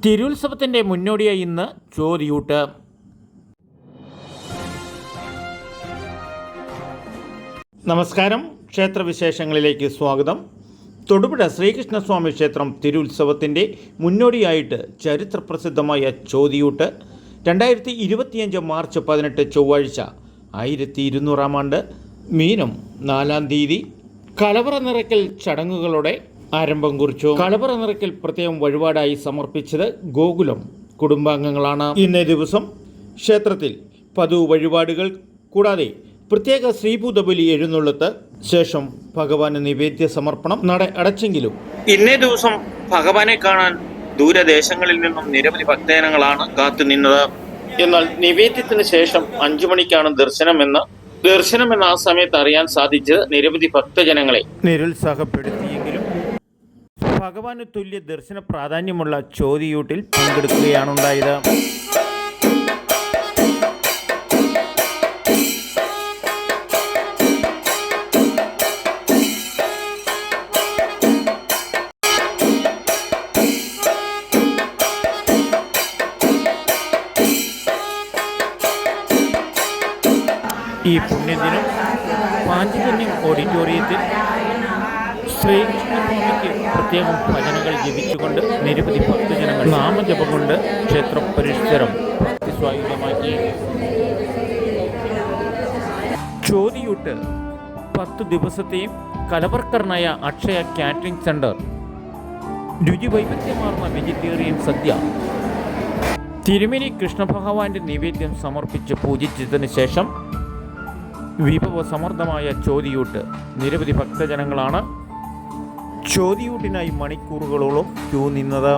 തിരുത്സവത്തിൻ്റെ മുന്നോടിയായി ഇന്ന് ചോതിയൂട്ട്. നമസ്കാരം, ക്ഷേത്രവിശേഷങ്ങളിലേക്ക് സ്വാഗതം. തൊടുപുഴ ശ്രീകൃഷ്ണസ്വാമി ക്ഷേത്രം തിരുത്സവത്തിൻ്റെ മുന്നോടിയായിട്ട് ചരിത്രപ്രസിദ്ധമായ ചോതിയൂട്ട് 2025 മാർച്ച് 18 ചൊവ്വാഴ്ച 1200 ആണ്ട് മീനം 4-ാം തീയതി കലവറ നിറയ്ക്കൽ ചടങ്ങുകളോടെ ആരംഭം കുറിച്ചു. കലവറ നിറയ്ക്കൽ പ്രത്യേകം വഴിപാടായി സമർപ്പിച്ചത് ഗോകുലം കുടുംബാംഗങ്ങളാണ്. ഇന്നേ ദിവസം ക്ഷേത്രത്തിൽ പതിവ് വഴിപാടുകൾ കൂടാതെ പ്രത്യേക ശ്രീഭൂതബലി എഴുന്നള്ളത്ത് ശേഷം ഭഗവാന് നിവേദ്യ സമർപ്പണം നട അടച്ചെങ്കിലും ഇന്നേ ദിവസം ഭഗവാനെ കാണാൻ ദൂരദേശങ്ങളിൽ നിന്നും നിരവധി ഭക്തജനങ്ങളാണ് കാത്തുനിന്നത്. എന്നാൽ നിവേദ്യത്തിന് ശേഷം 5 മണിക്കാണ് ദർശനമെന്ന ആ സമയത്ത് അറിയാൻ സാധിച്ചത് നിരവധി ഭക്തജനങ്ങളെ നിരുത്സാഹപ്പെടുത്തിയെങ്കിലും ഭഗവാന് തുല്യ ദർശന പ്രാധാന്യമുള്ള ചോതിയൂട്ടിൽ പങ്കെടുക്കുകയാണുണ്ടായത്. ഈ പുണ്യദിനം പാഞ്ചജന്യം ഓഡിറ്റോറിയത്തിൽ ശ്രീകൃഷ്ണസ്വാമിക്ക് പ്രത്യേകം ഭജനകൾ ജപിച്ചുകൊണ്ട് നിരവധി ഭക്തജനങ്ങൾ നാമജപം കൊണ്ട് ക്ഷേത്ര പരിസരം ഭക്തിസ്വായുധമാക്കി. ചോതിയൂട്ട് 10 ദിവസത്തെയും കലവർക്കറിനായ അക്ഷയ കാറ്ററിംഗ് സെന്റർ, രുചിവൈവിധ്യമാർന്ന വെജിറ്റേറിയൻ സദ്യ, തിരുമേനി കൃഷ്ണഭഗവാന്റെ നിവേദ്യം സമർപ്പിച്ച് പൂജിച്ചതിന് ശേഷം വിഭവസമൃദ്ധമായ ചോതിയൂട്ട്. നിരവധി ഭക്തജനങ്ങളാണ് ചോതിയൂട്ടിനായി മണിക്കൂറുകളോളം ക്യൂ നിന്നത്.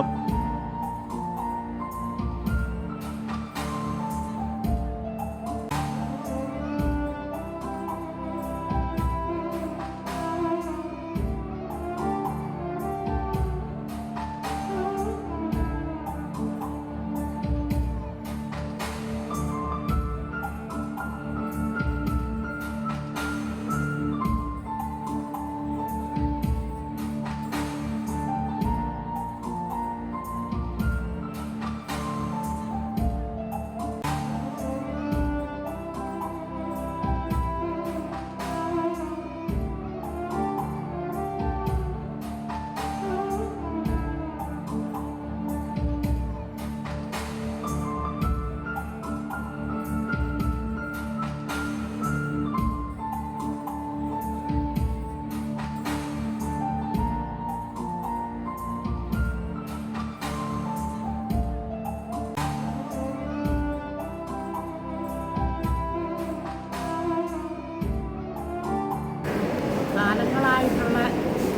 കാലങ്ങളായിട്ടുള്ള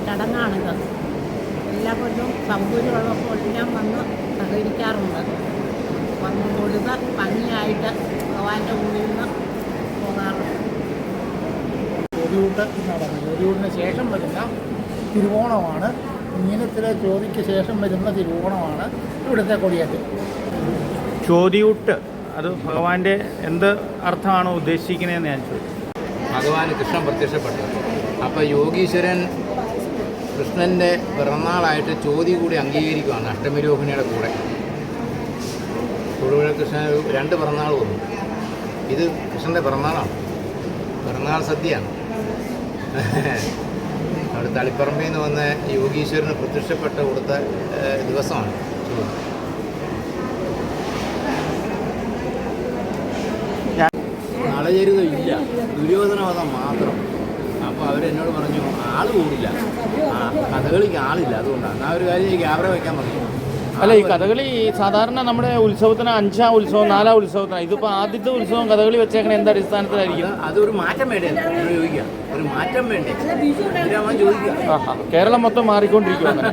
ചടങ്ങാണിത്. എല്ലാ കൊല്ലവും സൗകര്യമുള്ളപ്പോൾ എല്ലാം വന്ന് സഹകരിക്കാറുണ്ട്. വന്ന് തൊഴുത് ഭംഗിയായിട്ട് ഭഗവാന്റെ ഉള്ളിൽ നിന്ന് പോകാറുണ്ട്. ചോതിയൂട്ട് നടന്നു. ചോതിയൂട്ടിന് ശേഷം വരുന്ന തിരുവോണമാണ്, മീനത്തിലെ ചോതിക്ക് ശേഷം വരുന്ന തിരുവോണമാണ് ഇവിടുത്തെ കൊടിയേറ്റ്. ചോതിയൂട്ട് അത് ഭഗവാന്റെ എന്ത് അർത്ഥമാണോ ഉദ്ദേശിക്കുന്നതെന്ന് ഞാൻ ചോദിച്ചു. ഭഗവാന് കൃഷ്ണൻ പ്രത്യക്ഷപ്പെട്ടത്. അപ്പോൾ യോഗീശ്വരൻ കൃഷ്ണൻ്റെ പിറന്നാളായിട്ട് ചോതി കൂടി അംഗീകരിക്കുകയാണ് അഷ്ടമിരോഹിണിയുടെ കൂടെ. തൊടുപുഴ കൃഷ്ണൻ 2 പിറന്നാൾ വന്നു. ഇത് കൃഷ്ണൻ്റെ പിറന്നാളാണ്, പിറന്നാൾ സദ്യയാണ്. അവിടെ തളിപ്പറമ്പിൽ നിന്ന് വന്ന് യോഗീശ്വരന് പ്രത്യക്ഷപ്പെട്ട് കൊടുത്ത ദിവസമാണ് ചോതി. നളചരിതം ഇല്ല, ദുര്യോധനവധം മാത്രം. അപ്പോൾ അവരെന്നോട് പറഞ്ഞു ആൾ കൂടില്ല, കഥകളിക്ക് ആളില്ല, അതുകൊണ്ടാണ്. എന്നാൽ ഒരു കാര്യം ക്യാമറ വയ്ക്കാൻ പറഞ്ഞു. അല്ല, ഈ കഥകളി സാധാരണ നമ്മുടെ ഉത്സവത്തിന് 5-ാം ഉത്സവം 4-ാം ഉത്സവത്തിനാണ്. ഇതിപ്പോൾ ആദ്യത്തെ ഉത്സവം കഥകളി വെച്ചേക്കണ എന്ത് അടിസ്ഥാനത്തിലായിരിക്കും? അതൊരു മാറ്റം വേണ്ടേ ചോദിക്കുക, ഒരു മാറ്റം വേണ്ടേ ചോദിക്കുക. കേരളം മൊത്തം മാറിക്കൊണ്ടിരിക്കും അങ്ങനെ.